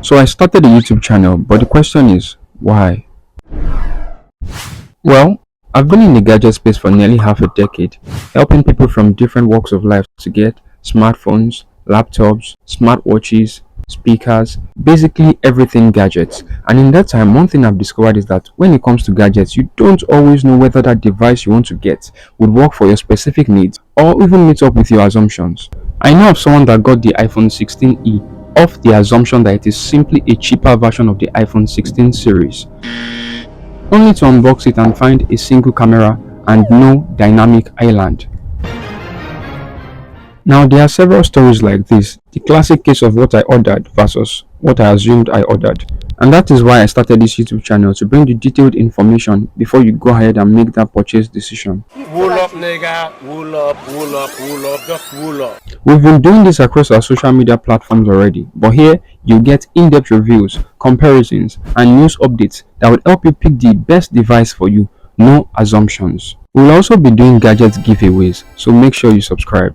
So I started a YouTube channel, but the question is, why? Well, I've been in the gadget space for nearly half a decade, helping people from different walks of life to get smartphones, laptops, smartwatches, speakers, basically everything gadgets. And in that time, one thing I've discovered is that when it comes to gadgets, you don't always know whether that device you want to get would work for your specific needs or even meet up with your assumptions. I know of someone that got the iPhone 16e off the assumption that it is simply a cheaper version of the iPhone 16 series, only to unbox it and find a single camera and no dynamic island. Now there are several stories like this, the classic case of what I ordered versus what I assumed I ordered. And that is why I started this YouTube channel, to bring you detailed information before you go ahead and make that purchase decision. Wool up, nigga. Wool up, wool up, wool up, just wool up. We've been doing this across our social media platforms already, but here you get in-depth reviews, comparisons, and news updates that will help you pick the best device for you. No assumptions. We'll also be doing gadget giveaways, so make sure you subscribe.